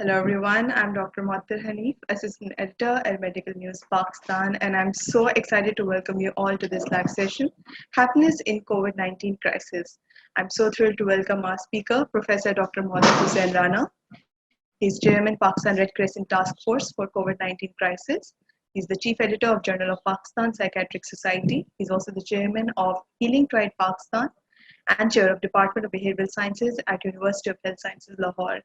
Hello everyone, I'm Dr. Muattar Hanif, Assistant Editor at Medical News Pakistan, and I'm so excited to welcome you all to this live session, Happiness in COVID-19 Crisis. I'm so thrilled to welcome our speaker, Professor Dr. Mohammad Hussain Rana. He's Chairman Pakistan Red Crescent Task Force for COVID-19 Crisis. He's the Chief Editor of Journal of Pakistan Psychiatric Society. He's also the Chairman of Healing Triad Pakistan and Chair of Department of Behavioral Sciences at University of Health Sciences, Lahore.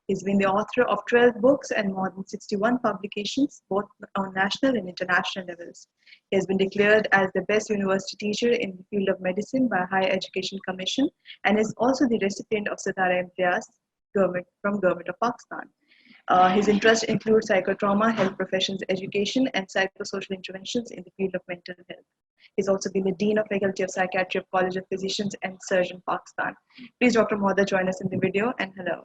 He's been the author of 12 books and more than 61 publications, both on national and international levels. He has been declared as the best university teacher in the field of medicine by Higher Education Commission and is also the recipient of Satara Imtiaz from Government of Pakistan. His interests include psychotrauma, health professions education, and psychosocial interventions in the field of mental health. He's also been the Dean of Faculty of Psychiatry of College of Physicians and Surgeon, Pakistan. Please, Dr. Mohammad, join us in the video, and hello.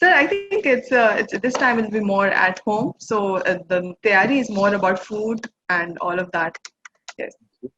Sir, I think it's this time it'll be more at home, so the tayari is more about food and all of that. Yes.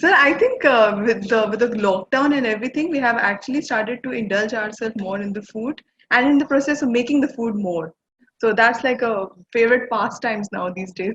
Sir, I think with the lockdown and everything, we have actually started to indulge ourselves more in the food and in the process of making the food more. So that's like a favorite pastimes now these days.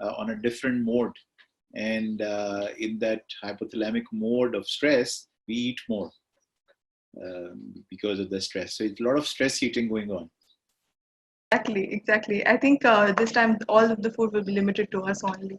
on a different mode, and in that hypothalamic mode of stress we eat more because of the stress. So it's a lot of stress eating going on. Exactly. I think this time all of the food will be limited to us only.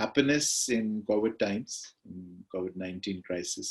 happiness in COVID times, COVID-19 crisis.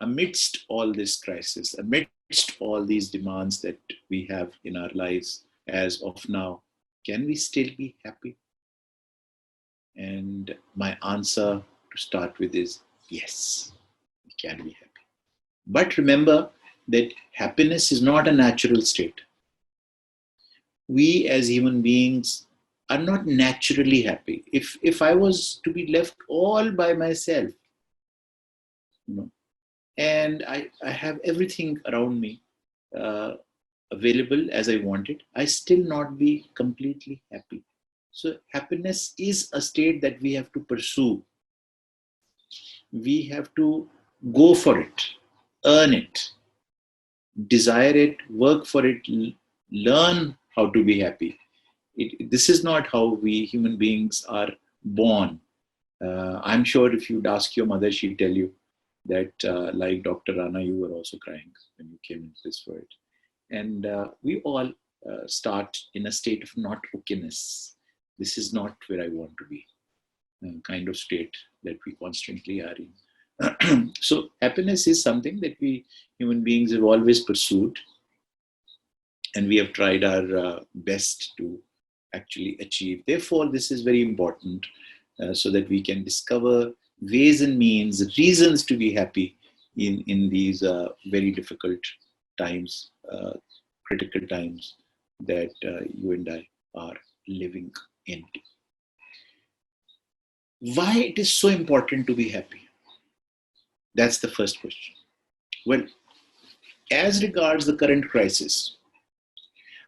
amidst all this crisis, amidst all these demands that we have in our lives as of now, can we still be happy? And my answer to start with is yes, we can be happy. But remember that happiness is not a natural state. We as human beings are not naturally happy. If I was to be left all by myself, and I have everything around me available as I wanted, I still not be completely happy. So happiness is a state that we have to pursue. We have to go for it, earn it, desire it, work for it, learn how to be happy. This is not how we human beings are born. I'm sure if you'd ask your mother, she'd tell you that like Dr. Rana, you were also crying when you came into this world. And we all start in a state of not okayness. This is not where I want to be, kind of state that we constantly are in. So happiness is something that we human beings have always pursued, and we have tried our best to actually achieve. Therefore, this is very important so that we can discover ways and means, reasons to be happy in these very difficult times, critical times that you and I are living in. Why it is so important to be happy? That's the first question. Well, as regards the current crisis,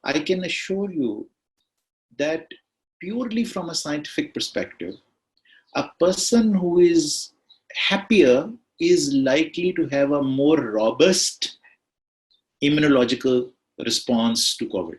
I can assure you that purely from a scientific perspective, a person who is happier is likely to have a more robust immunological response to COVID.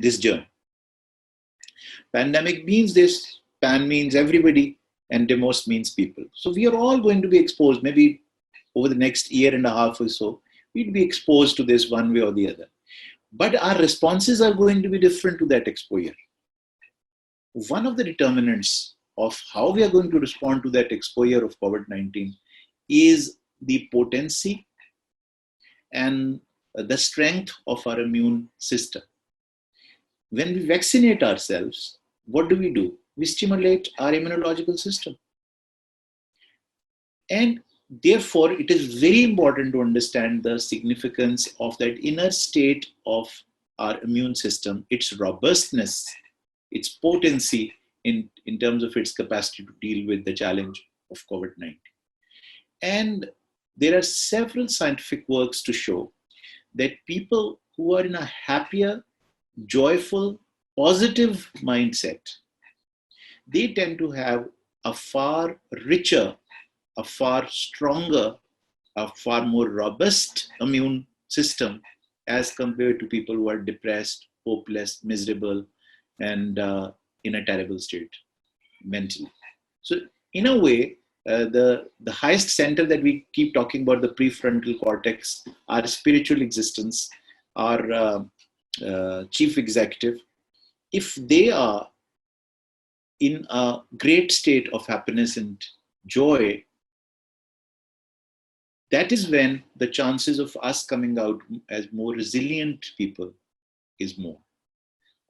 this germ. Pandemic means this, pan means everybody, and demos means people. So we are all going to be exposed, maybe over the next year and a half or so, we'll be exposed to this one way or the other. But our responses are going to be different to that exposure. One of the determinants of how we are going to respond to that exposure of COVID-19 is the potency and the strength of our immune system. When we vaccinate ourselves, what do? We stimulate our immunological system. And therefore, it is very important to understand the significance of that inner state of our immune system, its robustness, its potency in terms of its capacity to deal with the challenge of COVID-19. And there are several scientific works to show that people who are in a happier, joyful, positive mindset, they tend to have a far richer, a far stronger, a far more robust immune system as compared to people who are depressed, hopeless, miserable, and in a terrible state mentally. So in a way, the highest center that we keep talking about, the prefrontal cortex, our spiritual existence, our chief executive, if they are in a great state of happiness and joy, that is when the chances of us coming out as more resilient people is more.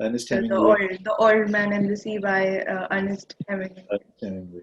Ernest Hemingway. The Old Man and the Sea by Ernest Hemingway.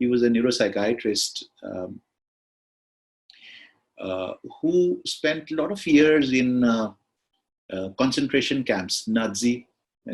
He was a neuropsychiatrist who spent a lot of years in concentration camps, Nazi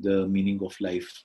The Meaning of Life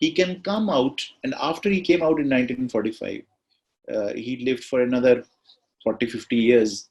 He can come out, and after he came out in 1945, he lived for another 40-50 years.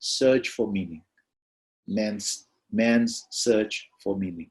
Search for Meaning, Man's Search for Meaning.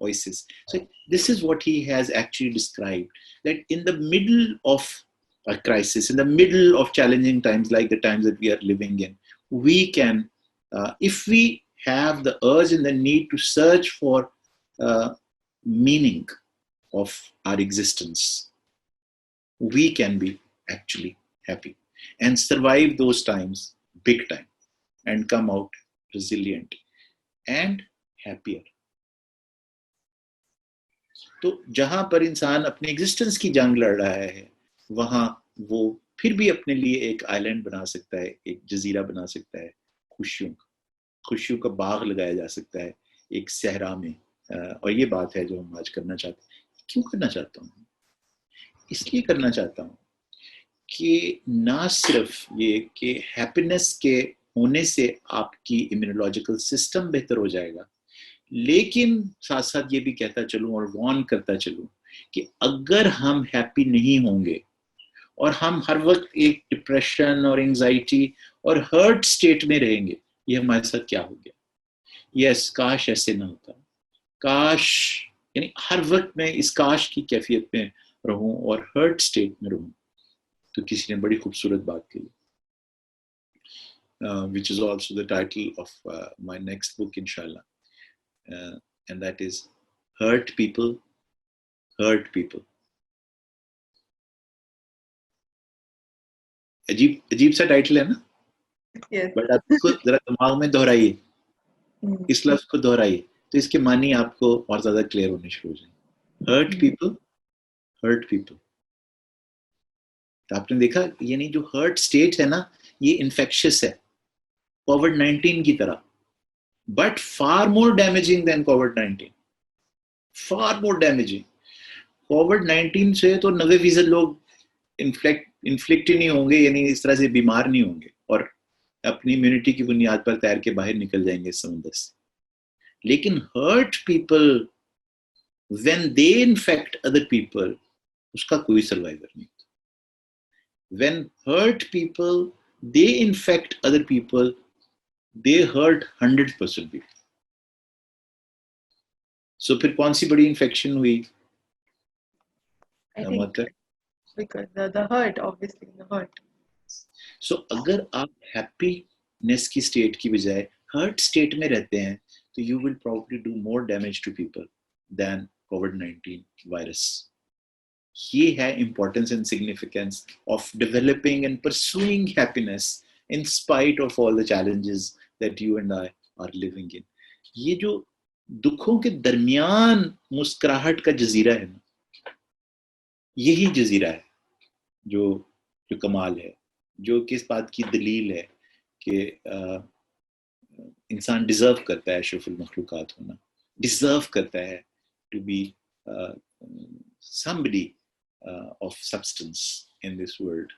Oasis. So this is what he has actually described, that in the middle of a crisis, in the middle of challenging times like the times that we are living in, we can, if we have the urge and the need to search for meaning of our existence, we can be actually happy and survive those times big time and come out resilient and happier. تو جہاں پر انسان اپنے existence کی جنگ لڑ رہا ہے وہاں وہ پھر بھی اپنے لیے ایک آئی لینڈ بنا سکتا ہے, ایک جزیرہ بنا سکتا ہے, خوشیوں کا باغ لگایا جا سکتا ہے ایک صحرا میں. اور یہ بات ہے جو ہم آج کرنا چاہتے ہیں. کیوں کرنا چاہتا ہوں؟ اس لیے کرنا چاہتا ہوں کہ نہ صرف یہ کہ ہیپینس کے ہونے سے آپ کی امیونولوجیکل سسٹم بہتر ہو جائے گا, لیکن ساتھ ساتھ یہ بھی کہتا چلوں اور وارن کرتا چلوں کہ اگر ہم ہیپی نہیں ہوں گے اور ہم ہر وقت ایک ڈپریشن اور انگزائٹی اور ہرٹ سٹیٹ میں رہیں گے, یہ ہمارے ساتھ کیا ہو گیا. یس, کاش ایسے نہ ہوتا, کاش یعنی ہر وقت میں اس کاش کی کیفیت میں رہوں اور ہرٹ سٹیٹ میں رہوں. تو کسی نے بڑی خوبصورت بات کی, which is also the title of my next book inshallah, and that is hurt people hurt people. عجیب سا ٹائٹل ہے نا, بٹ آپ کو ذرا دماغ میں دہرائیے, اس لفظ کو دہرائیے تو اس کے معنی آپ کو اور زیادہ کلیئر ہونے شروع ہو جائیں. Hurt people. تو آپ نے دیکھا یعنی جو ہرٹ سٹیٹ ہے نا یہ انفیکشس ہے کووڈ-19 کی طرح, but for more damaging than کووڈ-19, فار مور ڈیمیجنگ. کووڈ-19 سے تو 90% لوگ انفلکٹ ہی نہیں ہوں گے, یعنی اس طرح سے بیمار نہیں ہوں گے اور اپنی امیونٹی کی بنیاد پر تیر کے باہر نکل جائیں گے اس سمندر سے. لیکن hurt people when they infect other people اس کا کوئی سروائیور نہیں. When hurt people they infect other people, they hurt 100% people. So پھر کون سی بڑی انفیکشن ہوئی؟ Because the hurt, obviously the hurt. So اگر آپ happiness کی state کی بجائے hurt state میں رہتے ہیں تو you will probably do more damage to people than COVID-19 virus. یہ ہے importance and significance of developing and pursuing happiness in spite of all the challenges that you and I are living in. یہ جو دکھوں کے درمیان مسکراہٹ کا جزیرہ ہے نا, یہی جزیرہ ہے جو کمال ہے, جو کس بات کی دلیل ہے کہ انسان ڈیزرو کرتا ہے اشرف المخلوقات ہونا, ڈیزرو کرتا ہے to be somebody of substance in this world.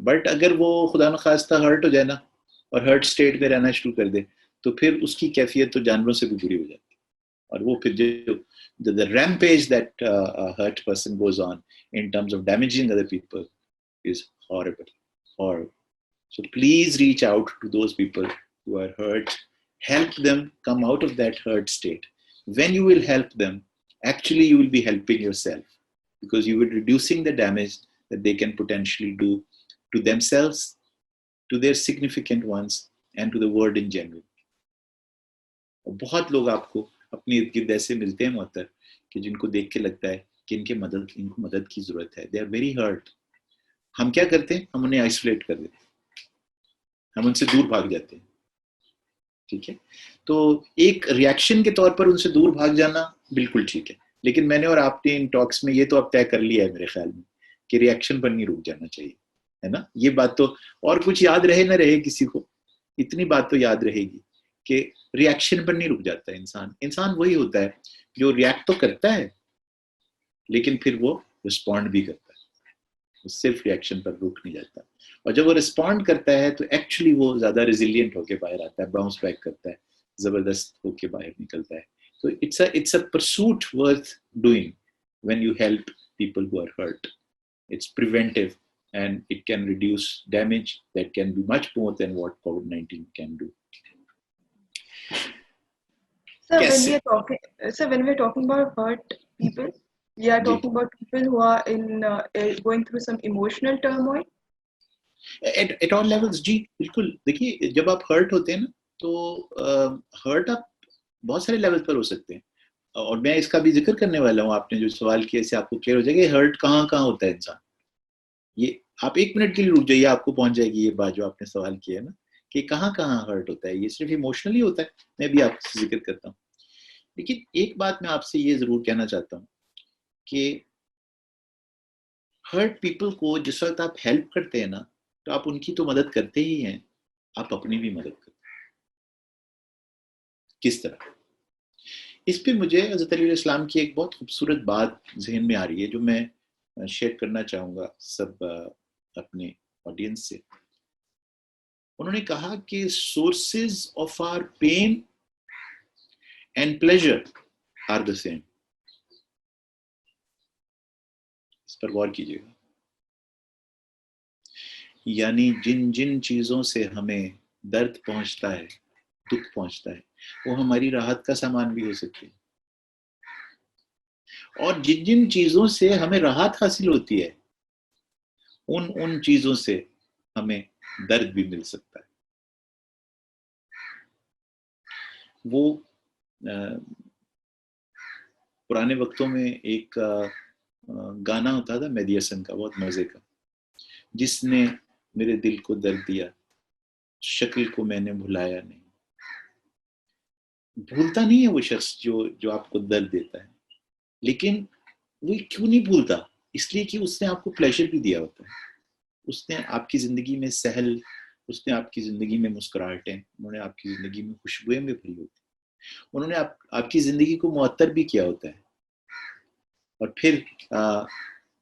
But اگر وہ خدا نخواستہ ہرٹ ہو جائے نا اور ہرٹ اسٹیٹ میں رہنا شروع کر دے تو پھر اس کی کیفیت تو جانوروں سے بھی بری ہو جاتی ہے. اور وہ پھر جو the rampage that a hurt person goes on in terms of damaging other people is horrible. So please reach out to those people who are hurt. Help them come out of that hurt state. When you will help them, actually you will be helping yourself, because you will be reducing the damage that they can potentially do to themselves, to their significant ones, and to the world in general. بہت لوگ آپ کو اپنی ارد گرد ایسے ملتے ہیں محتر کہ جن کو دیکھ کے لگتا ہے کہ ان کو مدد کی ضرورت ہے. they are very hurt. ہم کیا کرتے ہیں؟ ہم انہیں آئسولیٹ کر دیتے ہیں, ہم ان سے دور بھاگ جاتے ہیں. ٹھیک ہے, تو ایک ریئیکشن کے طور پر ان سے دور بھاگ جانا بالکل ٹھیک ہے, لیکن میں نے اور آپ نے ان ٹاکس میں یہ تو اب طے کر لیا ہے میرے خیال میں کہ ریئیکشن پر نہیں رک جانا چاہیے, ہے نا. یہ بات تو, اور کچھ یاد رہے نہ رہے کسی کو, اتنی بات تو یاد رہے گی کہ ریئیکشن پر نہیں رک جاتا ہے انسان وہی ہوتا ہے جو ریئیکٹ تو کرتا ہے لیکن پھر وہ رسپونڈ بھی کرتا ہے, وہ صرف ریئیکشن پر رک نہیں جاتا. اور جب وہ رسپونڈ کرتا ہے تو ایکچولی وہ زیادہ ریزیلینٹ ہو کے باہر آتا ہے, باؤنس بیک کرتا ہے, زبردست ہو کے باہر نکلتا ہے. So it's a pursuit worth doing when you help people who are hurt. It's preventive and it can reduce damage that can be much more than what COVID-19 can do. Sir, when we're talking about hurt people, we are talking about people who are in going through some emotional turmoil. At all levels, جی بالکل. دیکھیے جب آپ hurt ہوتے ہیں نا تو hurt آپ بہت سارے لیول پر ہو سکتے ہیں, اور میں اس کا بھی ذکر کرنے والا ہوں. آپ نے جو سوال کیا, اس سے آپ کو کلیئر ہو جائے گا ہرٹ کہاں کہاں ہوتا ہے انسان. یہ آپ 1 منٹ کے لیے رک جائیے, آپ کو پہنچ جائے گی یہ بات جو آپ نے سوال کیا ہے نا, کہ کہاں کہاں ہرٹ ہوتا ہے. یہ صرف ایموشنلی ہوتا ہے, میں بھی آپ سے ذکر کرتا ہوں. لیکن ایک بات میں آپ سے یہ ضرور کہنا چاہتا ہوں کہ ہرٹ پیپل کو جس وقت آپ ہیلپ کرتے ہیں نا, تو آپ ان کی تو مدد کرتے ہی ہیں, آپ اپنی بھی مدد کرتے ہیں. کس طرح؟ اس پہ مجھے حضرت علیہ السلام کی ایک بہت خوبصورت بات ذہن میں آ رہی ہے, جو میں شیئر کرنا چاہوں گا سب اپنے آڈینس سے. انہوں نے کہا کہ sources of our pain and pleasure are the same. اس پر غور کیجیے گا. یعنی جن جن چیزوں سے ہمیں درد پہنچتا ہے, دکھ پہنچتا ہے, وہ ہماری راحت کا سامان بھی ہو سکتے ہیں. اور جن جن چیزوں سے ہمیں راحت حاصل ہوتی ہے, ان چیزوں سے ہمیں درد بھی مل سکتا ہے. وہ پرانے وقتوں میں ایک گانا ہوتا تھا مہدی حسن کا, بہت مزے کا, جس نے میرے دل کو درد دیا, شکل کو میں نے بھلایا نہیں. بھولتا نہیں ہے وہ شخص جو آپ کو درد دیتا ہے, لیکن وہ کیوں نہیں بھولتا؟ اس لیے کہ اس نے آپ کو پلیزر بھی دیا ہوتا ہے. اس نے آپ کی زندگی میں سہل, اس نے آپ کی زندگی میں مسکراہٹیں, انہوں نے آپ کی زندگی میں خوشبوئیں بھی بھری ہوتی, انہوں نے آپ کی زندگی کو معطر بھی کیا ہوتا ہے. اور پھر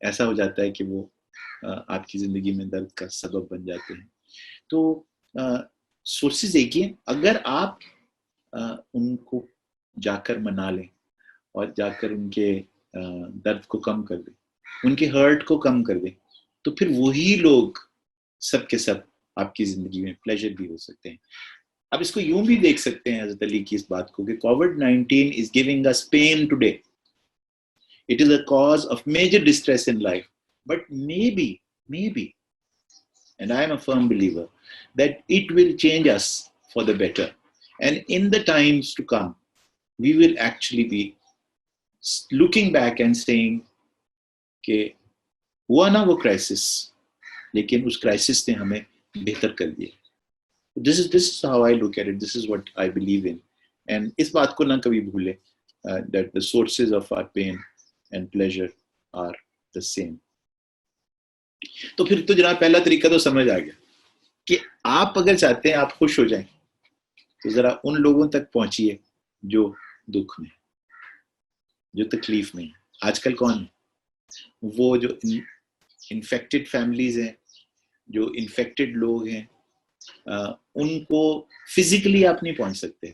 ایسا ہو جاتا ہے کہ وہ آپ کی زندگی میں درد کا سبب بن جاتے ہیں. تو سورسز ایک ہی ہیں. اگر آپ ان کو جا کر منا لیں اور جا کر ان کے درد کو کم کر دیں, ان کے ہرٹ کو کم کر دیں, تو پھر وہی لوگ سب کے سب آپ کی زندگی میں پلیزر بھی ہو سکتے ہیں. اب اس کو یوں بھی دیکھ سکتے ہیں حضرت علی کی اس بات کو, کہ COVID-19 is giving us pain today. It is a cause of major distress in life. But maybe, and I am a firm believer, that it will change us for the better. And in the times to come, we will actually be looking back and saying کہ ہوا نا وہ crisis, لیکن اس crisis نے ہمیں بہتر کر دیا. This is how I look at it. This is what I believe in. And اس بات کو نہ کبھی بھولے, that the sources of our pain and pleasure are the same. تو پھر تو جناب پہلا طریقہ تو سمجھ آ گیا کہ آپ اگر چاہتے ہیں آپ خوش ہو جائیں, تو ذرا ان لوگوں تک پہنچیے جو دکھ میں, جو تکلیف میں. آج کل کون ہے وہ جو انفیکٹڈ فیملیز ہیں, جو انفیکٹڈ لوگ ہیں, ان کو فزیکلی آپ نہیں پہنچ سکتے,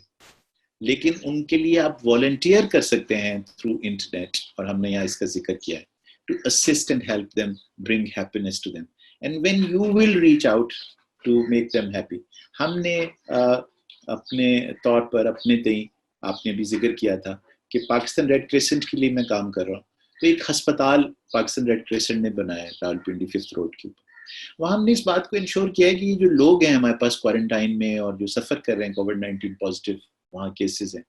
لیکن ان کے لیے آپ والنٹیئر کر سکتے ہیں تھرو انٹرنیٹ, اور ہم نے یہاں اس کا ذکر کیا ہے, to assist and help them, bring happiness to them. And when you will reach out to make them happy, ہم نے اپنے طور پر اپنے تئیں, آپ نے بھی ذکر کیا تھا کہ پاکستان ریڈ کریسنٹ کے لیے میں کام کر رہا ہوں, تو ایک ہسپتال پاکستان ریڈ کریسنٹ نے بنایا ہے راولپنڈی 5th روڈ کے اوپر. وہاں ہم نے اس بات کو انشور کیا ہے کہ یہ جو لوگ ہیں ہمارے پاس کوارنٹائن میں اور جو سفر کر رہے ہیں COVID-19 پازیٹیو وہاں کیسز ہیں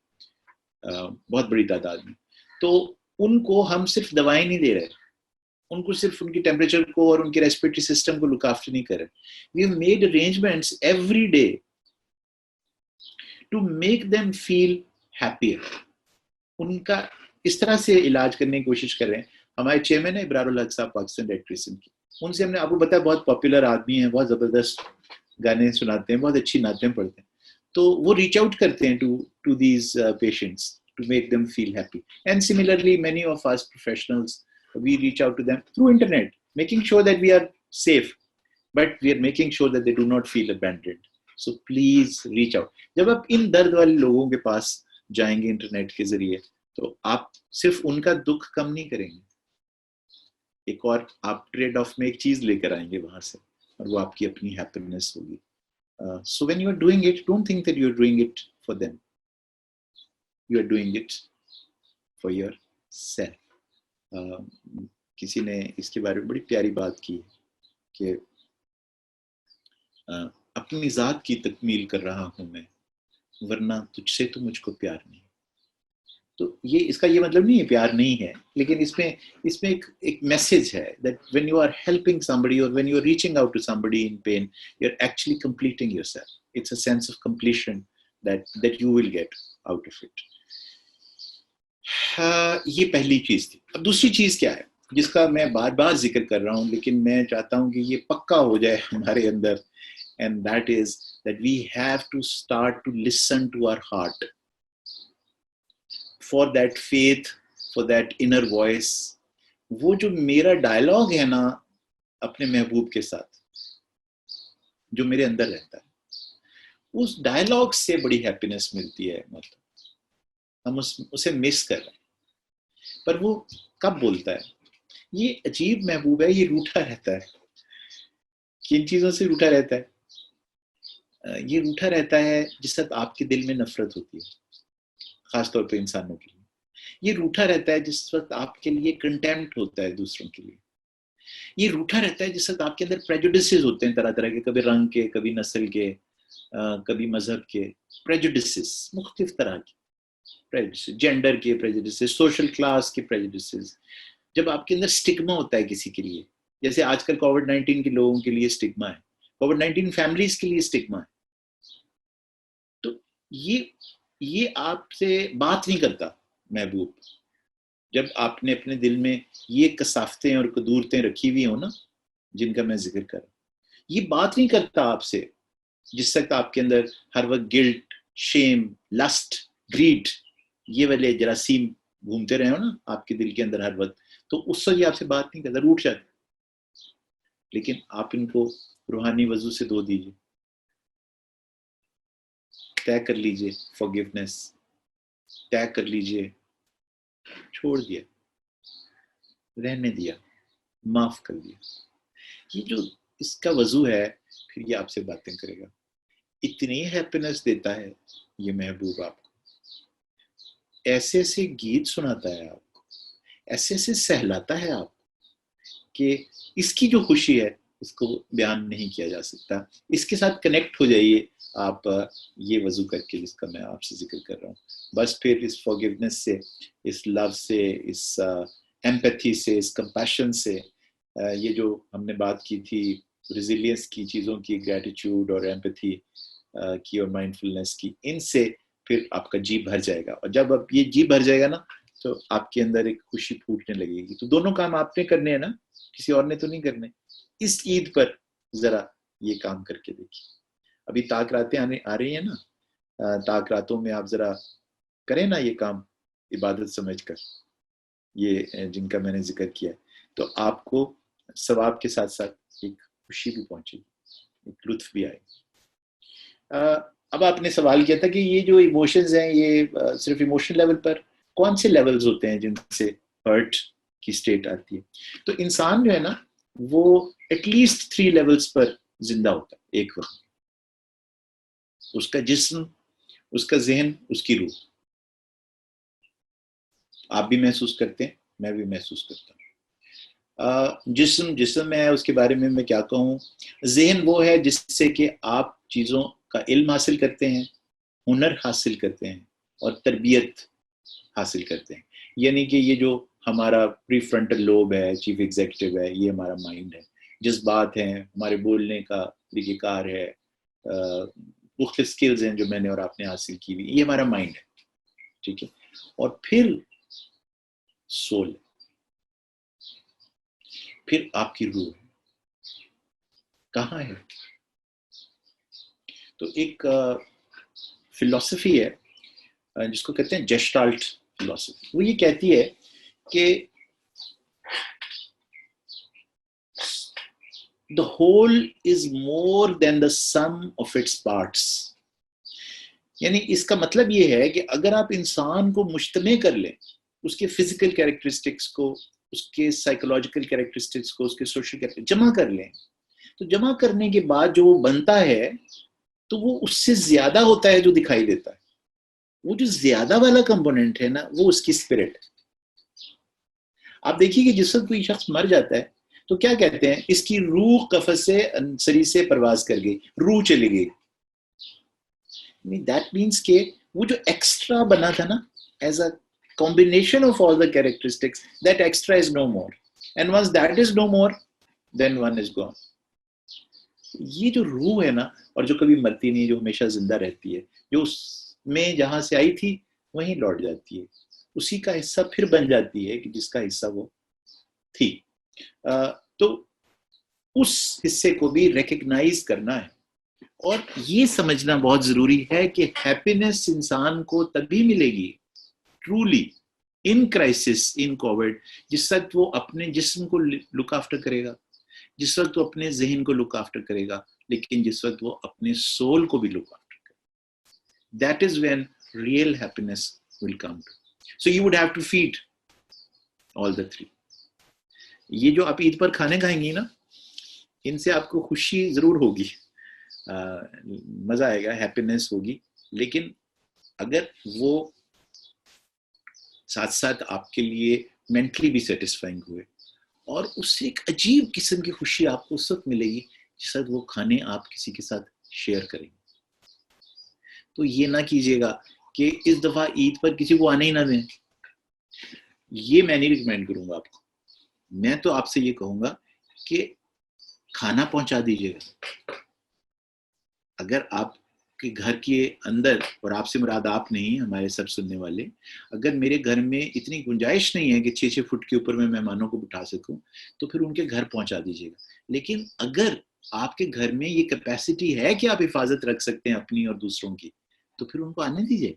بہت بڑی تعداد میں, تو ان کو ہم صرف دوائیں نہیں دے رہے, ان کو صرف ان کی ٹیمپریچر کو اور ان کے ریسپیریٹری سسٹم کو لک آفٹر نہیں کر رہے. We have made arrangements every day to make them feel happier. ان کا اس طرح سے علاج کرنے کی کوشش کر رہے ہیں. ہمارے چیئرمین ہے ابرار الحق صاحب پاکستان ریڈ کریسنٹ کی, ان سے ہم نے آپ کو بتایا بہت پاپولر آدمی ہیں, بہت زبردست گانے سناتے ہیں, بہت اچھی نعتیں پڑھتے ہیں, تو وہ ریچ آؤٹ کرتے ہیں to these patients to make them feel happy. And similarly many of us professionals, we reach out to them through internet, making sure that we are safe, but we are making sure that they do not feel abandoned. So please reach out. جب آپ ان درد والے لوگوں کے پاس جائیں گے internet کے ذریعے, تو آپ صرف ان کا دکھ کم نہیں کریں گے, ایک اور آپ ٹریڈ آف میں ایک چیز لے کر آئیں گے وہاں سے, اور وہ آپ کی اپنی ہیپینس ہوگی. So when you are doing it, don't think that you are doing it for them. You are doing it for yourself. کسی نے اس کے بارے میں بڑی پیاری بات کی کہ اپنی ذات کی تکمیل کر رہا ہوں میں, ورنہ تجھ سے تو مجھ کو پیار نہیں. تو یہ اس کا یہ مطلب نہیں ہے پیار نہیں ہے, لیکن اس میں ایک میسج ہے that when you are helping somebody or when you are reaching out to somebody in pain, you're actually completing yourself. It's a sense of completion that you will get out of it. یہ پہلی چیز تھی. اب دوسری چیز کیا ہے جس کا میں بار بار ذکر کر رہا ہوں, لیکن میں چاہتا ہوں کہ یہ پکا ہو جائے ہمارے اندر, and that is that we have to start to listen to our heart for that faith, for that inner voice. وہ جو میرا ڈائلاگ ہے نا اپنے محبوب کے ساتھ جو میرے اندر رہتا ہے, اس ڈائلاگ سے بڑی ہیپینس ملتی ہے. مطلب ہم اسے مس کر رہے ہیں, پر وہ کب بولتا ہے؟ یہ عجیب محبوب ہے, یہ روٹھا رہتا ہے. کن چیزوں سے روٹھا رہتا ہے؟ یہ روٹھا رہتا ہے جس وقت آپ کے دل میں نفرت ہوتی ہے, خاص طور پہ انسانوں کے لیے. یہ روٹھا رہتا ہے جس وقت آپ کے لیے کنٹیمپٹ ہوتا ہے دوسروں کے لیے. یہ روٹھا رہتا ہے جس وقت آپ کے اندر پریجوڈسز ہوتے ہیں طرح طرح کے, کبھی رنگ کے, کبھی نسل کے, کبھی مذہب کے پریجوڈسز, مختلف طرح کے پریجوڈسز, جینڈر کے پریجوڈسز, سوشل کلاس کے پریجوڈسز. جب آپ کے اندر سٹگما ہوتا ہے کسی کے لیے, جیسے آج کل کووڈ-19 کے لوگوں کے لیے سٹگما ہے, کووڈ-19 فیملیز کے لیے سٹگما ہے, تو یہ آپ سے بات نہیں کرتا محبوب. جب آپ نے اپنے دل میں یہ کثافتیں اور قدورتیں رکھی ہوئی ہوں نا جن کا میں ذکر کر رہا ہوں, یہ بات نہیں کرتا آپ سے جس وقت آپ کے اندر ہر وقت گلٹ, شیم, لسٹ, گریڈ, یہ والے جراثیم گھومتے رہے ہو نا آپ کے دل کے اندر ہر وقت, تو اس وقت یہ آپ سے بات نہیں کرتا, روٹ جاتا. لیکن آپ ان کو روحانی وضو سے دھو دیجیے, طے کر لیجیے فارگیونیس, طے کر لیجیے, چھوڑ دیا, رہنے دیا, معاف کر دیا. یہ جو اس کا وضو ہے, پھر یہ آپ سے باتیں کرے گا. اتنی ہیپینس دیتا ہے یہ محبوب آپ کو, ایسے ایسے گیت سناتا ہے آپ کو, ایسے ایسے سہلاتا ہے آپ کو کہ اس کی جو خوشی ہے اس کو بیان نہیں کیا جا سکتا. اس کے ساتھ کنیکٹ ہو جائیے آپ یہ وضو کر کے جس کا میں آپ سے ذکر کر رہا ہوں. بس پھر اس فارگیونیس سے, اس لو سے, اس ایمپیتھی سے, اس کمپیشن سے, یہ جو ہم نے بات کی تھی ریزیلینس کی چیزوں کی, گریٹیٹیوڈ اور ایمپیتھی کی اور مائنڈفلنس کی, ان سے پھر آپ کا جی بھر جائے گا. اور جب اب یہ جی بھر جائے گا نا تو آپ کے اندر ایک خوشی پھوٹنے لگے گی. تو دونوں کام آپ نے کرنے ہیں نا, کسی اور نے تو نہیں کرنے. اس عید پر ذرا یہ کام کر کے دیکھیے. ابھی طاق راتیں آ رہی ہیں نا, طاق راتوں میں آپ ذرا کریں نا یہ کام عبادت سمجھ کر, یہ جن کا میں نے ذکر کیا, تو آپ کو ثواب کے ساتھ ساتھ ایک خوشی بھی پہنچے گی, ایک لطف بھی آئے گا. اب آپ نے سوال کیا تھا کہ یہ جو ایموشنز ہیں یہ صرف ایموشنل لیول پر, کون سے لیولز ہوتے ہیں جن سے ہرٹ کی سٹیٹ آتی ہے؟ تو انسان جو ہے نا وہ ایٹ لیسٹ 3 لیولز پر زندہ ہوتا ہے ایک وقت. اس کا جسم, اس کا ذہن, اس کی روح. آپ بھی محسوس کرتے ہیں, میں بھی محسوس کرتا ہوں. جسم ہے, اس کے بارے میں کیا کہوں. ذہن وہ ہے جس سے کہ آپ چیزوں کا علم حاصل کرتے ہیں, ہنر حاصل کرتے ہیں اور تربیت حاصل کرتے ہیں. یعنی کہ یہ جو ہمارا پری فرنٹل لوب ہے, چیف ایگزیکٹو ہے, یہ ہمارا مائنڈ ہے. جذبات ہیں, ہمارے بولنے کا طریقہ کار ہے, مختلف سکلز ہیں جو میں نے اور آپ نے حاصل کی ہوئی, یہ ہمارا مائنڈ ہے. ٹھیک ہے. اور پھر سول, پھر آپ کی روح کہاں ہے؟ تو ایک فلسفی ہے جس کو کہتے ہیں جسٹالٹ فلسفی. وہ یہ کہتی ہے کہ the whole is more than the sum of its parts. یعنی اس کا مطلب یہ ہے کہ اگر آپ انسان کو مجتمع کر لیں, اس کے فزیکل کیریکٹرسٹکس کو, اس کے سائیکولوجیکل کیریکٹرسٹکس کو, اس کے سوشل کیریکٹرسٹکس جمع کر لیں, تو جمع کرنے کے بعد جو وہ بنتا ہے تو وہ اس سے زیادہ ہوتا ہے جو دکھائی دیتا ہے. وہ جو زیادہ والا کمپوننٹ ہے نا وہ اس کی اسپرٹ. آپ دیکھیے کہ جس وقت کوئی شخص مر جاتا ہے تو کیا کہتے ہیں, اس کی روح قفس سے سری سے پرواز کر گئی, روح چلی گئی. That means کہ وہ جو ایکسٹرا بنا تھا نا as a combination of all the characteristics, that extra is no more, and once that is no more, then one is gone. یہ جو روح ہے نا اور جو کبھی مرتی نہیں, جو ہمیشہ زندہ رہتی ہے, جو اس میں جہاں سے آئی تھی وہیں لوٹ جاتی ہے, اسی کا حصہ پھر بن جاتی ہے کہ جس کا حصہ وہ تھی. تو اس حصے کو بھی ریکگنائز کرنا ہے, اور یہ سمجھنا بہت ضروری ہے کہ ہیپینس انسان کو تبھی ملے گی ٹرولی ان کرائسس, ان کووڈ, جس وقت وہ اپنے جسم کو لک آفٹر کرے گا, جس وقت وہ اپنے ذہن کو لک آفٹر کرے گا, لیکن جس وقت وہ اپنے سول کو بھی لک آفٹر کرے گا. That is when real happiness will come to. So you would have to feed all the three. یہ جو آپ عید پر کھانے کھائیں گی نا, ان سے آپ کو خوشی ضرور ہوگی, مزہ آئے گا, ہیپینس ہوگی, لیکن اگر وہ ساتھ ساتھ آپ کے لیے مینٹلی بھی سیٹسفائنگ ہوئے, اور اس سے ایک عجیب قسم کی خوشی آپ کو اس وقت ملے گی جس وقت وہ کھانے آپ کسی کے ساتھ شیئر کریں گے. تو یہ نہ کیجیے گا کہ اس دفعہ عید پر کسی کو آنے ہی نہ دیں. یہ میں نہیں ریکمینڈ کروں گا آپ کو. میں تو آپ سے یہ کہوں گا کہ کھانا پہنچا دیجیے گا. اگر آپ کے گھر کے اندر, اور آپ سے مراد آپ نہیں, ہمارے سب سننے والے, اگر میرے گھر میں اتنی گنجائش نہیں ہے کہ 6 فٹ کے اوپر میں مہمانوں کو بٹھا سکوں, تو پھر ان کے گھر پہنچا دیجیے گا. لیکن اگر آپ کے گھر میں یہ کیپیسٹی ہے کہ آپ حفاظت رکھ سکتے ہیں اپنی اور دوسروں کی, تو پھر ان کو آنے دیجیے.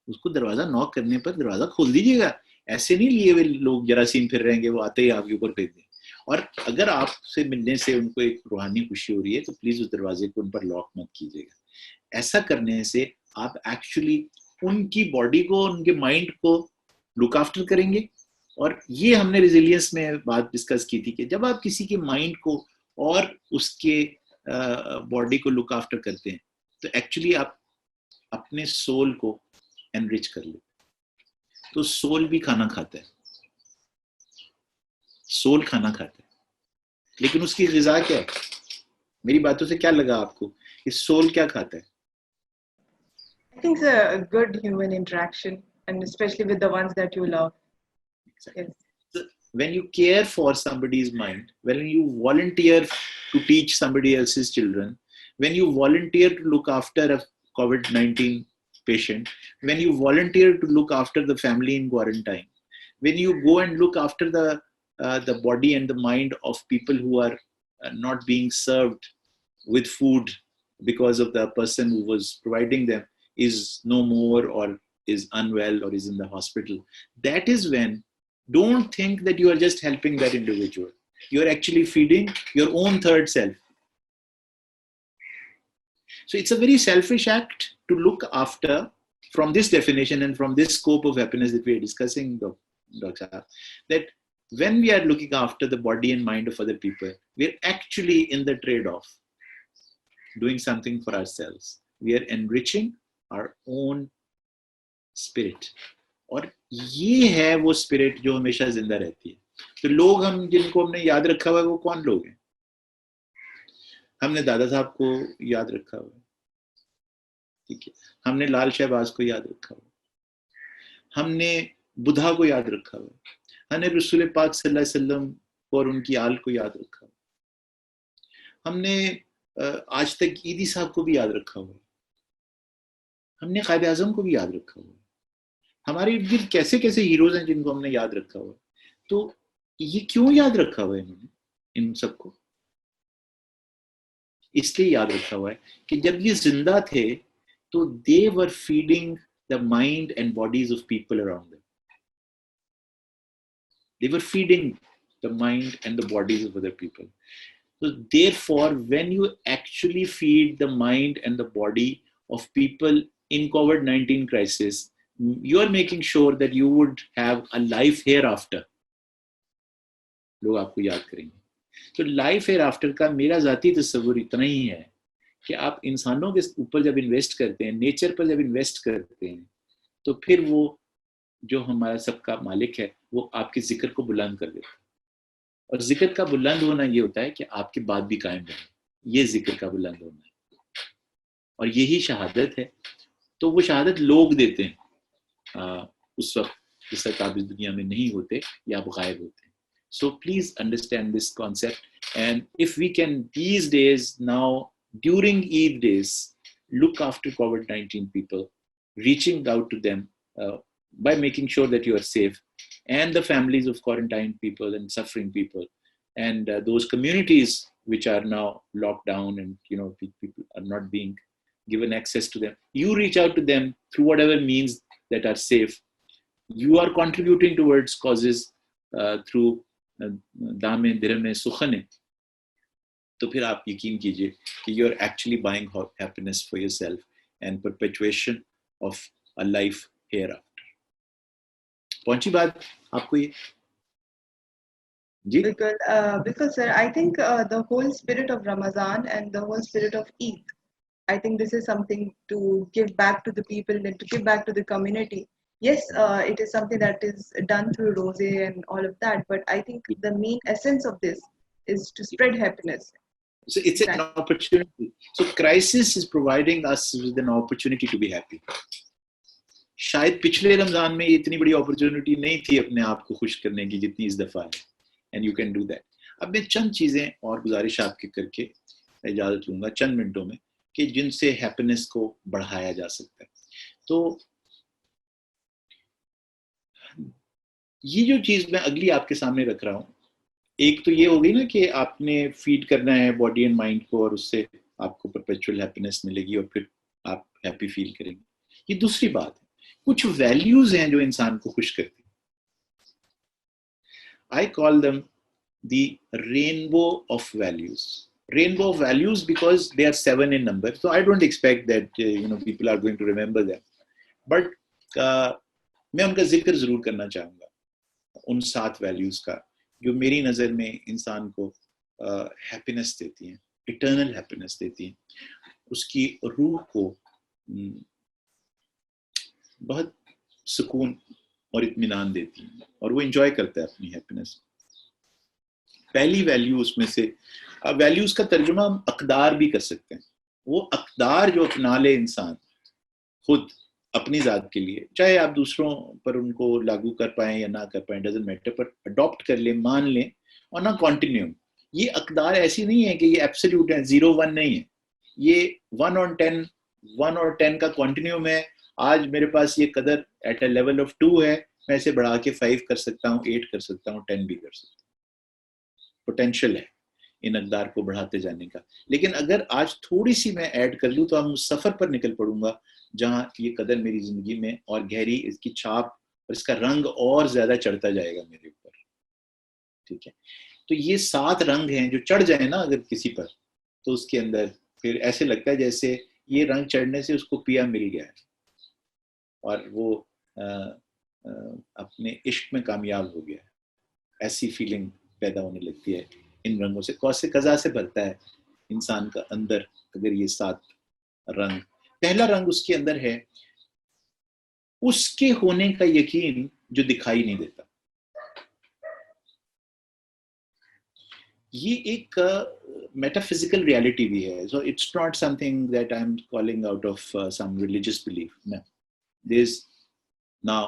اس کو دروازہ نوک کرنے پر دروازہ کھول دیجیے گا. ایسے نہیں لیے ہوئے لوگ جراثیم پھر رہیں گے, وہ آتے ہی آپ کے اوپر پھینک دیں. اور اگر آپ سے ملنے سے ان کو ایک روحانی خوشی ہو رہی ہے, تو پلیز اس دروازے کو ان پر لاک مت کیجیے گا. ایسا کرنے سے آپ ایکچولی ان کی باڈی کو, ان کے مائنڈ کو لک آفٹر کریں گے. اور یہ ہم نے ریزیلینس میں بات ڈسکس کی تھی کہ جب آپ کسی کے مائنڈ کو اور اس کے باڈی کو لک آفٹر کرتے ہیں, تو ایکچولی آپ اپنے سول کو انرچ کر لیں. تو سول بھی کھانا کھاتا ہے, سول کھانا کھاتا ہے, لیکن اس کی غذا کیا ہے؟ میری باتوں سے کیا لگا آپ کو کہ سول کیا کھاتا ہے؟ I think it's a good human interaction, and especially with the ones that you love. Exactly. Yes. So when you care for somebody's mind, when you volunteer to teach somebody else's children, when you volunteer to look after a COVID-19 patient, when you volunteer to look after the family in quarantine, when you go and look after the body and the mind of people who are not being served with food because of the person who was providing them is no more, or is unwell, or is in the hospital, that is when, don't think that you are just helping that individual. You are actually feeding your own third self. So it's a very selfish act to look after, from this definition and from this scope of happiness that we are discussing, Dr. Saab, that when we are looking after the body and mind of other people, we are actually in the trade-off, doing something for ourselves. We are enriching our own spirit. اور یہ ہے وہ spirit جو ہمیشہ زندہ رہتی ہے. تو لوگ ہم جن کو ہم نے یاد رکھا ہوا ہے, وہ کون لوگ ہیں؟ ہم نے دادا صاحب کو یاد رکھا ہوا ہے, ٹھیک ہے, ہم نے لال شہباز کو یاد رکھا ہوا ہے, ہم نے بدھا کو یاد رکھا ہوا ہے, ہم نے رسول پاک صلی اللہ علیہ وسلم اور ان کی آل کو یاد رکھا ہوا ہے, ہم نے آج تک عیدی صاحب کو بھی یاد رکھا ہوا ہے, ہم نے قائد اعظم کو بھی یاد رکھا ہوا ہے. ہمارے ارد گرد کیسے کیسے ہیروز ہیں جن کو ہم نے یاد رکھا ہوا ہے. تو یہ کیوں یاد رکھا ہوا ہے انہوں نے ان سب کو؟ اس لیے یاد رکھا ہوا ہے کہ جب یہ زندہ تھے تو they were feeding the mind and bodies of people around them. They were feeding the mind and the bodies of other people. So therefore, when you actually feed the mind and the body of people in COVID-19 crisis, you are making sure that you would have a life hereafter. لوگ آپ کو یاد کریں گے. تو life hair after کا میرا ذاتی تصور اتنا ہی ہے کہ آپ انسانوں کے اوپر جب انویسٹ کرتے ہیں, نیچر پر جب انویسٹ کرتے ہیں, تو پھر وہ جو ہمارا سب کا مالک ہے وہ آپ کے ذکر کو بلند کر دیتا ہے. اور ذکر کا بلند ہونا یہ ہوتا ہے کہ آپ کی بات بھی قائم رہے. یہ ذکر کا بلند ہونا ہے. اور یہی شہادت ہے. تو وہ شہادت لوگ دیتے ہیں اس وقت جس وقت آپ اس دنیا میں نہیں ہوتے یا آپ غائب ہوتے ہیں. So please understand this concept, and if we can these days now during Eid days look after COVID-19 people, reaching out to them by making sure that you are safe, and the families of quarantined people and suffering people, and those communities which are now locked down and people are not being given access to them, you reach out to them through whatever means that are safe. You are contributing towards causes through دام درہم سخن. تو پھر آپ یقین کیجئے کہ you are actually buying happiness for yourself and perpetuation of a life hereafter. پہنچی بات آپ کو یہ؟ جی because sir, I think the whole spirit of Ramadan and the whole spirit of Eid, I think this is something to give back to the people and to give back to the community. Yes, it is something that is done through rose and all of that, but I think the main essence of this is to spread happiness. So it's an opportunity. So crisis is providing us with an opportunity to be happy. شاید پچھلے رمضان میں اتنی بڑی opportunity نہیں تھی اپنے آپ کو خوش کرنے کی جتنی اس دفعہ ہے. And you can do that. اب میں چند چیزیں اور گزارش آپ کے کر کے اجازت لوں گا چند منٹوں میں کہ جن سے ہیپینس کو بڑھایا جا سکتا ہے. تو یہ جو چیز میں اگلی آپ کے سامنے رکھ رہا ہوں، ایک تو یہ ہوگی نا کہ آپ نے فیڈ کرنا ہے باڈی اینڈ مائنڈ کو، اور اس سے آپ کو پرپیچوئل ہیپینس ملے گی اور پھر آپ ہیپی فیل کریں گے. یہ دوسری بات ہے. کچھ ویلیوز ہیں جو انسان کو خوش کرتی ہیں. I call them the rainbow of values. Rainbow of values because they are 7 in number. So I don't expect that people are going to remember them. But میں ان کا ذکر ضرور کرنا چاہوں گا، ان 7 ویلیوز کا جو میری نظر میں انسان کو ہیپینس دیتی ہیں، اٹرنل ہیپینس دیتی ہیں، اس کی روح کو بہت سکون اور اطمینان دیتی ہیں اور وہ انجوائے کرتا ہے اپنی ہیپینس. پہلی ویلیو اس میں سے، ویلیوز کا ترجمہ ہم اقدار بھی کر سکتے ہیں. وہ اقدار جو اپنا لے انسان خود اپنی ذات کے لیے، چاہے آپ دوسروں پر ان کو لاگو کر پائیں یا نہ کر پائیں، ڈزنٹ میٹر، پر اڈاپٹ کر لیں، مان لیں اور نہ کنٹینیو. یہ اقدار ایسی نہیں ہے کہ یہ ایبسلیوٹ ہے، 0 1 نہیں ہے. یہ 1 اور 10 کا کنٹینیوم ہے. آج میرے پاس یہ قدر ایٹ اے لیول آف 2 ہے، میں اسے بڑھا کے 5 کر سکتا ہوں، 8 کر سکتا ہوں، 10 بھی کر سکتا ہوں. پوٹینشیل ہے ان اقدار کو بڑھاتے جانے کا. لیکن اگر آج تھوڑی سی میں ایڈ کر لوں تو ہم سفر پر نکل پڑوں گا جہاں یہ قدر میری زندگی میں اور گہری اس کی چھاپ اور اس کا رنگ اور زیادہ چڑھتا جائے گا میرے اوپر. ٹھیک ہے. تو یہ 7 رنگ ہیں جو چڑھ جائیں نا اگر کسی پر، تو اس کے اندر پھر ایسے لگتا ہے جیسے یہ رنگ چڑھنے سے اس کو پیا مل گیا ہے اور وہ اپنے عشق میں کامیاب ہو گیا ہے. ایسی فیلنگ پیدا ہونے لگتی ہے ان رنگوں سے. کوسے قضا سے بھرتا ہے انسان کا اندر اگر یہ 7 رنگ. پہلا رنگ اس کے اندر ہے اس کے ہونے کا یقین جو دکھائی نہیں دیتا. یہ ایک میٹافزیکل ریالٹی بھی ہے. So it's not something that I am calling out of some religious belief. No. There's now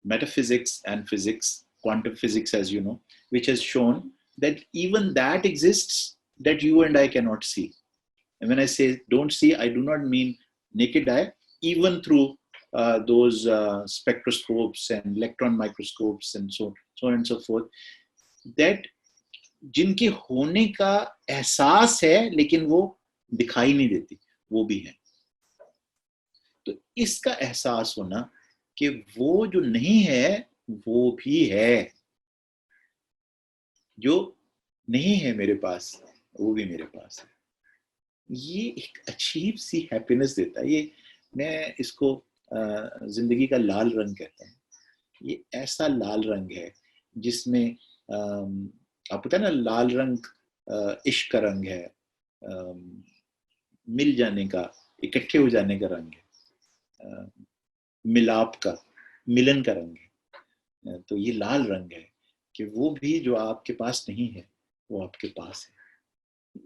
metaphysics and physics, quantum physics as you know, which has shown that even that exists that you and I cannot see. And when I say don't see, I do not mean naked eye, even through those spectroscopes and electron microscopes and so on and so forth, that جن کے ہونے کا احساس ہے لیکن وہ دکھائی نہیں دیتی، وہ بھی ہیں. تو اس کا احساس ہونا کہ وہ جو نہیں ہے وہ بھی ہے، جو نہیں ہے میرے پاس وہ بھی میرے پاس ہے. یہ ایک عجیب سی ہیپینس دیتا ہے. یہ میں اس کو زندگی کا لال رنگ کہتا ہوں. یہ ایسا لال رنگ ہے جس میں آپ پتہ نا لال رنگ عشق کا رنگ ہے، مل جانے کا، اکٹھے ہو جانے کا رنگ ہے، ملاپ کا، ملن کا رنگ ہے. تو یہ لال رنگ ہے کہ وہ بھی جو آپ کے پاس نہیں ہے وہ آپ کے پاس ہے.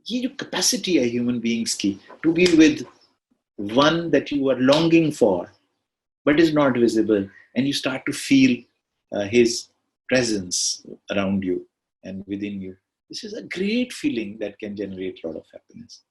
یہ جو کیپیسٹی ہے ہیومن بینگز کی to be with one that you are longing for, but is not visible, and you start to feel his presence around you and within you. This is a great feeling that can generate a lot of happiness.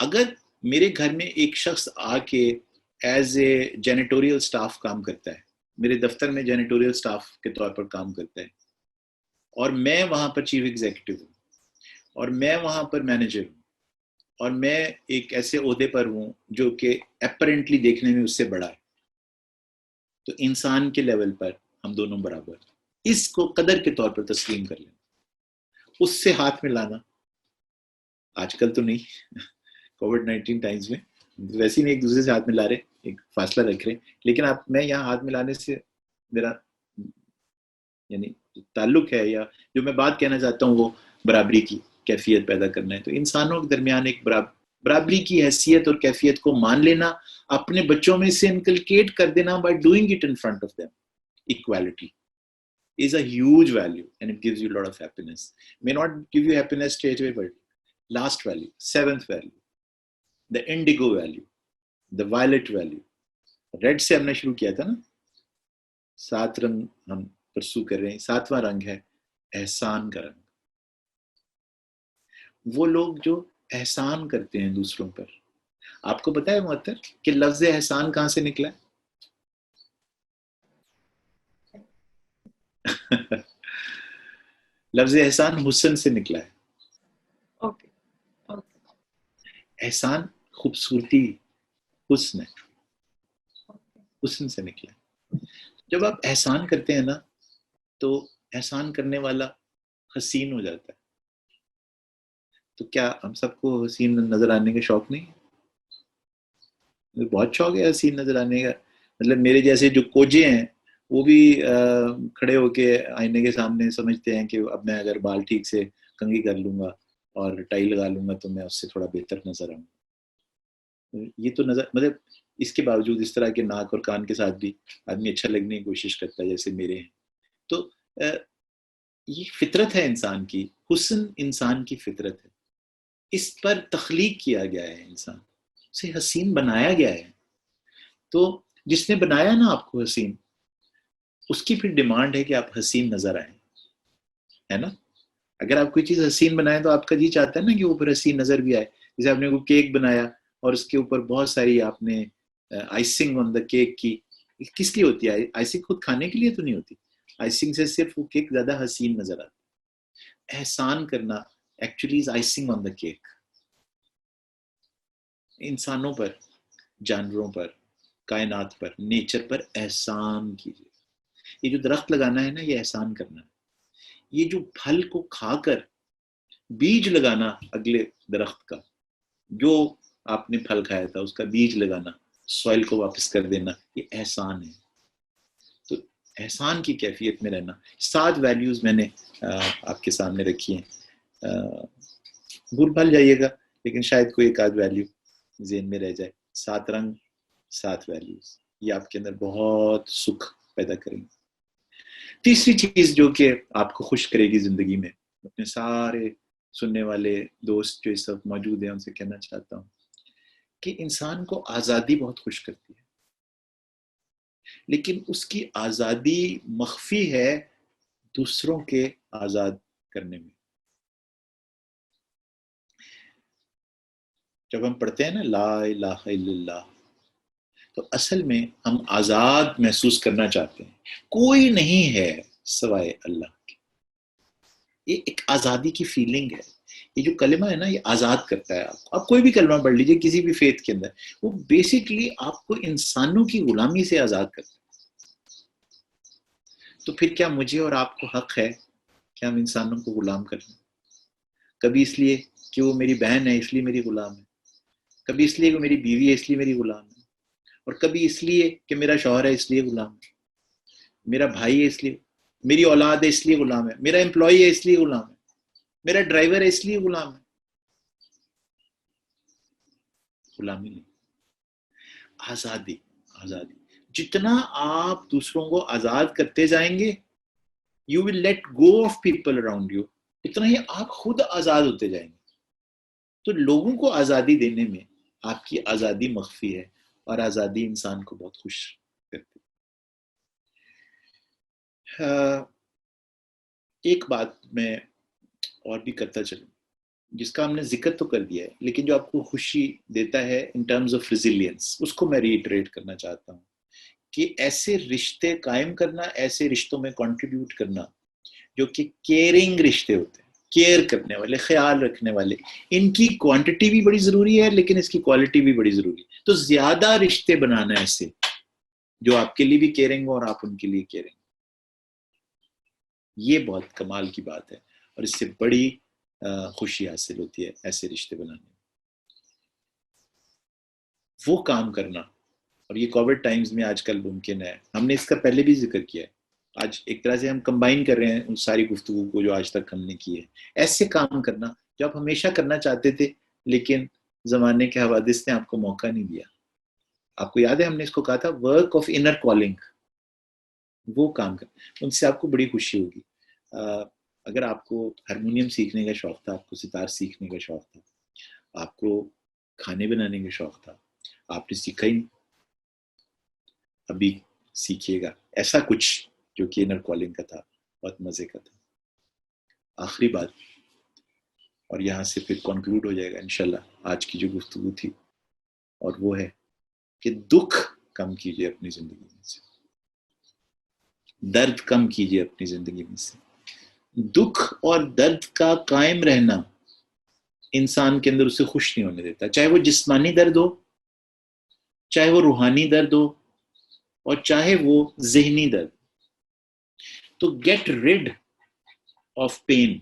اگر میرے گھر میں ایک شخص آ کے as a janitorial staff کام کرتا ہے, میرے دفتر میں جینیٹوریل سٹاف کے طور پر کام کرتا ہے, اور میں وہاں پر چیف ایگزیکٹو ہوں, اور میں وہاں پر مینیجر ہوں, اور میں ایک ایسے عہدے پر ہوں جو کہ اپرنٹلی دیکھنے میں اس سے بڑا ہے, تو انسان کے لیول پر ہم دونوں برابر. اس کو قدر کے طور پر تسلیم کر لینا, اس سے ہاتھ میں لانا. آج کل تو نہیں, کووڈ-19 ٹائمز میں ویسے نہیں ایک دوسرے سے ہاتھ ملا رہے, ایک فاصلہ رکھ رہے, لیکن میں یہاں ہاتھ ملانے سے میرا یعنی تعلق ہے, یا جو میں بات کہنا چاہتا ہوں وہ برابری کی کیفیت پیدا کرنا ہے. تو انسانوں کے درمیان ایک برابری کی حیثیت اور کیفیت کو مان لینا, اپنے بچوں میں سے انکلکیٹ کر دینا by doing it in front of them. Equality is a huge value and it gives you a lot of happiness. May not give you happiness straight away, but last value, seventh value, the indigo value, the violet value. Red سے ہم نے شروع کیا تھا نا, 7 رنگ ہم پرسو کر رہے ہیں, 7واں رنگ ہے احسان کا رنگ. وہ لوگ جو احسان کرتے ہیں دوسروں پر. آپ کو پتا ہے معطر کہ لفظ احسان کہاں سے نکلا ہے؟ لفظ احسان حسن سے نکلا ہے. اوکے. احسان خوبصورتی, حسن ہے, حسن سے نکلا. جب آپ احسان کرتے ہیں نا تو احسان کرنے والا حسین ہو جاتا ہے. تو کیا ہم سب کو حسین نظر آنے کا شوق نہیں؟ بہت شوق ہے حسین نظر آنے کا. مطلب میرے جیسے جو کوجے ہیں وہ بھی کھڑے ہو کے آئینے کے سامنے سمجھتے ہیں کہ اب میں اگر بال ٹھیک سے کنگھی کر لوں گا اور ٹائی لگا لوں گا تو میں اس سے تھوڑا بہتر نظر آؤں. یہ تو نظر, مطلب اس کے باوجود اس طرح کے ناک اور کان کے ساتھ بھی آدمی اچھا لگنے کی کوشش کرتا ہے جیسے میرے ہیں. تو یہ فطرت ہے انسان کی, حسن انسان کی فطرت ہے, اس پر تخلیق کیا گیا ہے, انسان اسے حسین بنایا گیا ہے. تو جس نے بنایا نا آپ کو حسین, اس کی پھر ڈیمانڈ ہے کہ آپ حسین نظر آئیں, ہے نا. اگر آپ کوئی چیز حسین بنائیں تو آپ کا جی چاہتا ہے نا کہ وہ پھر حسین نظر بھی آئے. جیسے آپ نے کوئی کیک بنایا اور اس کے اوپر بہت ساری آپ نے آئسنگ آن دا کیک کی, کس لیے ہوتی ہے آئسنگ؟ خود کھانے کے لیے تو نہیں ہوتی. آئسنگ سے صرف وہ کیک زیادہ حسین نظر آتا. احسان کرنا actually is icing on the cake. انسانوں پر, جانوروں پر, کائنات پر, نیچر پر احسان کیجیے. یہ جو درخت لگانا ہے نا, یہ احسان کرنا ہے. یہ جو پھل کو کھا کر بیج لگانا اگلے درخت کا, جو آپ نے پھل کھایا تھا اس کا بیج لگانا, سوائل کو واپس کر دینا, یہ احسان ہے. تو احسان کی کیفیت میں رہنا. 7 ویلیوز میں نے آپ کے سامنے رکھی ہیں. بھول بھال جائیے گا لیکن شاید کوئی ایک آدھ ویلیو ذہن میں رہ جائے. 7 رنگ, 7 ویلیوز, یہ آپ کے اندر بہت سکھ پیدا کریں گے. تیسری چیز جو کہ آپ کو خوش کرے گی زندگی میں, اپنے سارے سننے والے دوست جو اس وقت موجود ہیں ان سے کہنا چاہتا ہوں کہ انسان کو آزادی بہت خوش کرتی ہے, لیکن اس کی آزادی مخفی ہے دوسروں کے آزاد کرنے میں. جب ہم پڑھتے ہیں نا لا الہ الا اللہ, تو اصل میں ہم آزاد محسوس کرنا چاہتے ہیں. کوئی نہیں ہے سوائے اللہ کے. یہ ایک آزادی کی فیلنگ ہے. یہ جو کلمہ ہے نا یہ آزاد کرتا ہے آپ کو. آپ کوئی بھی کلمہ پڑھ لیجئے کسی بھی فیتھ کے اندر, وہ بیسیکلی آپ کو انسانوں کی غلامی سے آزاد کرتا ہے. تو پھر کیا مجھے اور آپ کو حق ہے کہ ہم انسانوں کو غلام کریں؟ کبھی اس لیے کہ وہ میری بہن ہے اس لیے میری غلام ہے, کبھی اس لیے کہ میری بیوی ہے اس لیے میری غلام ہے, اور کبھی اس لیے کہ میرا شوہر ہے اس لیے غلام ہے, میرا بھائی ہے اس لیے, میری اولاد ہے اس لیے غلام ہے, میرا امپلائی ہے اس لیے غلام ہے, میرا ڈرائیور ہے اس لیے غلام ہے. غلامی نہیں, آزادی. آزادی جتنا آپ دوسروں کو آزاد کرتے جائیں گے, you will let go of people around you, اتنا ہی آپ خود آزاد ہوتے جائیں گے. تو لوگوں کو آزادی دینے میں آپ کی آزادی مخفی ہے, اور آزادی انسان کو بہت خوش کرتی ہے. ایک بات میں اور بھی کرتا چلوں, جس کا ہم نے ذکر تو کر دیا ہے، لیکن جو آپ کو خوشی دیتا ہے ان ٹرمز آف ریزیلینس، اس کو میں ریٹریٹ کرنا چاہتا ہوں کہ ایسے رشتے قائم کرنا، ایسے رشتوں میں کنٹریبیوٹ کرنا جو کہ کیئرنگ رشتے ہوتے ہیں، کیئر کرنے والے، خیال رکھنے والے، ان کی کوانٹٹی بھی بڑی ضروری ہے لیکن اس کی کوالٹی بھی بڑی ضروری ہے. تو زیادہ رشتے بنانا ہے ایسے جو آپ کے لیے بھی کیئرنگ ہو اور آپ ان کے لیے کیئرنگ. یہ بہت کمال کی بات ہے اور اس سے بڑی خوشی حاصل ہوتی ہے ایسے رشتے بنانے میں. وہ کام کرنا، اور یہ کووڈ ٹائمز میں آج کل ممکن ہے. ہم نے اس کا پہلے بھی ذکر کیا ہے. آج ایک طرح سے ہم کمبائن کر رہے ہیں ان ساری گفتگو کو جو آج تک ہم نے کی ہے. ایسے کام کرنا جو آپ ہمیشہ کرنا چاہتے تھے لیکن زمانے کے حوادث نے آپ کو موقع نہیں دیا. آپ کو یاد ہے ہم نے اس کو کہا تھا ورک آف انر کالنگ. وہ کام کرنا، ان سے آپ کو بڑی خوشی ہوگی. اگر آپ کو ہارمونیم سیکھنے کا شوق تھا، آپ کو ستار سیکھنے کا شوق تھا، آپ کو کھانے بنانے کا شوق تھا، آپ نے سیکھا ہی، ابھی سیکھیے گا ایسا کچھ جو کہ انر کالنگ کا تھا، بہت مزے کا تھا. آخری بات، اور یہاں سے پھر کنکلوڈ ہو جائے گا انشاءاللہ آج کی جو گفتگو تھی، اور وہ ہے کہ دکھ کم کیجیے اپنی زندگی میں سے، درد کم کیجیے اپنی زندگی میں سے. دکھ اور درد کا قائم رہنا انسان کے اندر اسے خوش نہیں ہونے دیتا، چاہے وہ جسمانی درد ہو، چاہے وہ روحانی درد ہو، اور چاہے وہ ذہنی درد. تو get rid of pain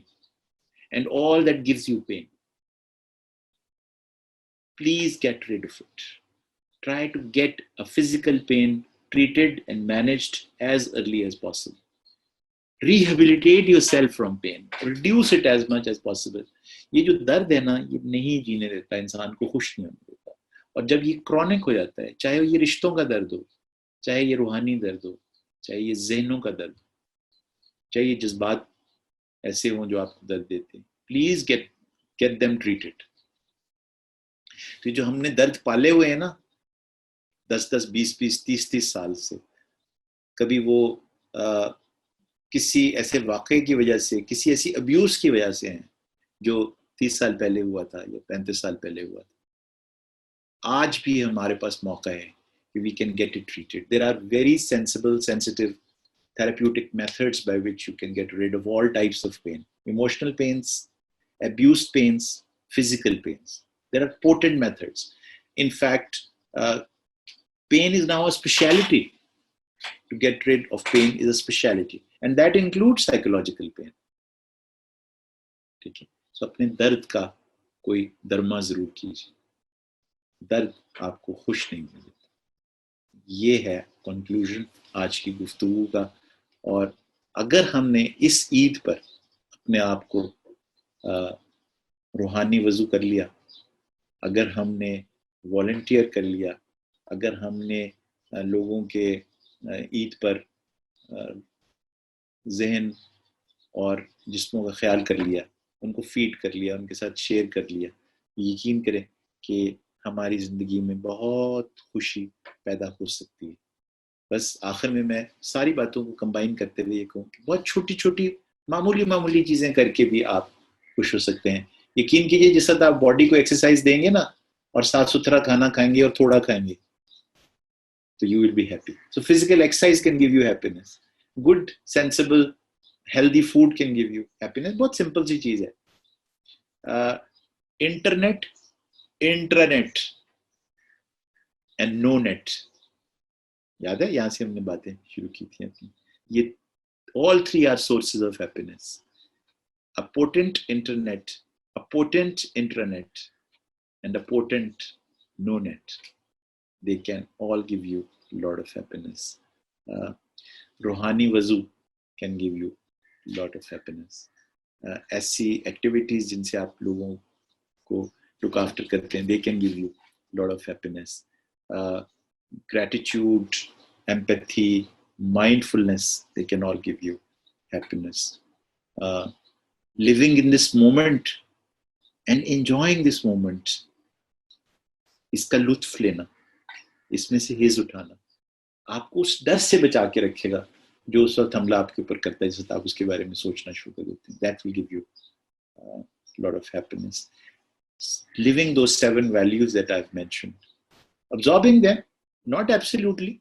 and all that gives you pain. Please get rid of it. Try to get a physical pain treated and managed as early as possible. Rehabilitate yourself from pain. Reduce it as much as possible. یہ جو درد ہے نا، یہ نہیں جینے دیتا انسان کو، خوش نہیں ہونے دیتا. اور جب یہ کرونک ہو جاتا ہے، چاہے یہ رشتوں کا درد ہو، چاہے یہ روحانی درد ہو، چاہے یہ ذہنوں کا درد ہو، چاہے یہ جذبات ایسے ہوں جو آپ کو درد دیتے ہیں، پلیز گیٹ them treated. تو جو ہم نے درد پالے ہوئے ہیں نا 10 20 20 30 سال سے، کبھی وہ کسی ایسے واقعے کی وجہ سے، کسی ایسی ابیوز کی وجہ سے ہیں جو 30 سال پہلے ہوا تھا یا 35 سال پہلے ہوا تھا. آج بھی ہمارے پاس موقع ہے کہ we can get it treated. There are very sensible, sensitive therapeutic methods by which you can get rid of all types of pain. Emotional pains, abuse pains, physical pains. There are potent methods. In fact, pain is now a specialty. To get rid of pain is a specialty. And that includes psychological pain. ٹھیک ہے. سو اپنے درد کا کوئی درما ضرور کیجیے. درد آپ کو خوش نہیں ہونے دیتا. یہ ہے کنکلوژن آج کی گفتگو کا. اور اگر ہم نے اس عید پر اپنے آپ کو روحانی وضو کر لیا، اگر ہم نے والنٹیئر کر لیا، اگر ہم نے لوگوں کے عید پر ذہن اور جسموں کا خیال کر لیا، ان کو فیڈ کر لیا، ان کے ساتھ شیئر کر لیا، یقین کریں کہ ہماری زندگی میں بہت خوشی پیدا ہو سکتی ہے. بس آخر میں ساری باتوں کو کمبائن کرتے ہوئے یہ کہوں کہ بہت چھوٹی چھوٹی معمولی چیزیں کر کے بھی آپ خوش ہو سکتے ہیں. یقین کیجیے جس وقت آپ باڈی کو ایکسرسائز دیں گے نا، اور صاف ستھرا کھانا کھائیں گے اور تھوڑا کھائیں گے، تو you will be happy. So physical exercise can give you happiness. Good, sensible, healthy food can give you happiness. بہت سمپل سی چیز ہے. Internet, internet and no net. یاد ہے یہاں سے ہم نے باتیں شروع کی تھیں اپنی. یہ all three are sources of happiness. A potent internet, a potent intranet, and a potent no net. They can all give you a lot of happiness. روحانی وضو can give you a lot of happiness. ایسی activities جن سے آپ لوگوں کو look after کرتے ہیں, they can give you a lot of happiness. Gratitude, empathy, mindfulness, they can all give you happiness. Living in this moment and enjoying this moment, اس کا لطف لینا, اس میں سے حظ اٹھانا, آپ کو اس ڈر سے بچا کے رکھے گا جو اس وقت حملہ آپ کے اوپر کرتا ہے, جس وقت آپ اس کے بارے میں سوچنا شروع کر دیتے ہیں. That will give you lot of happiness. Living those 7 values that I've mentioned. Absorbing them, not absolutely.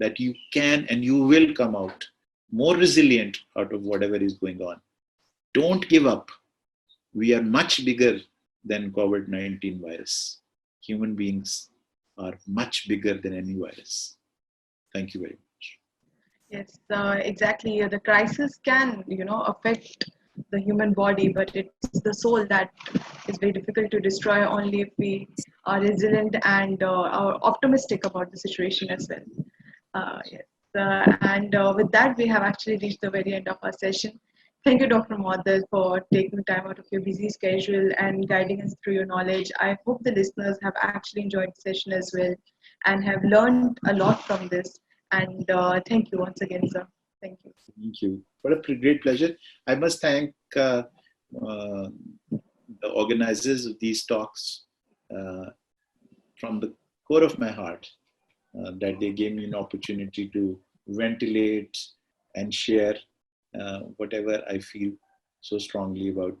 that you can and you will come out more resilient out of whatever is going on. Don't give up. We are much bigger than COVID-19 virus. Human beings are much bigger than any virus. Thank you very much. Yes, exactly. The crisis can, affect the human body, but it's the soul that is very difficult to destroy only if we are resilient and are optimistic about the situation as well. Yes. And with that, we have actually reached the very end of our session. Thank you, Dr. Moadar, for taking time out of your busy schedule and guiding us through your knowledge. I hope the listeners have actually enjoyed the session as well and have learned a lot from this. And thank you once again, sir. Thank you. Thank you. What a great pleasure. I must thank the organizers of these talks from the core of my heart. That they gave me an opportunity to ventilate and share whatever I feel so strongly about.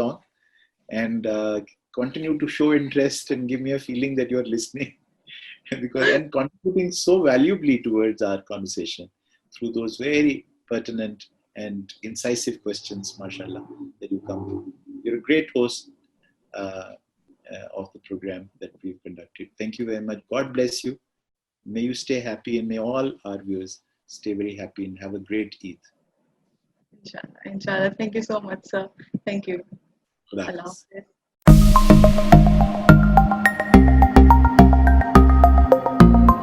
long and continue to show interest and give me a feeling that you're listening because and contributing so valuably towards our conversation through those very pertinent and incisive questions, mashallah, that you come to. You're a great host. Of the program that we've conducted. Thank you very much. God bless you. May you stay happy and may all our viewers stay very happy and have a great Eid. Inshallah. Inshallah. Thank you so much, sir. Thank you. Khuda Allah Hafiz. Hafiz.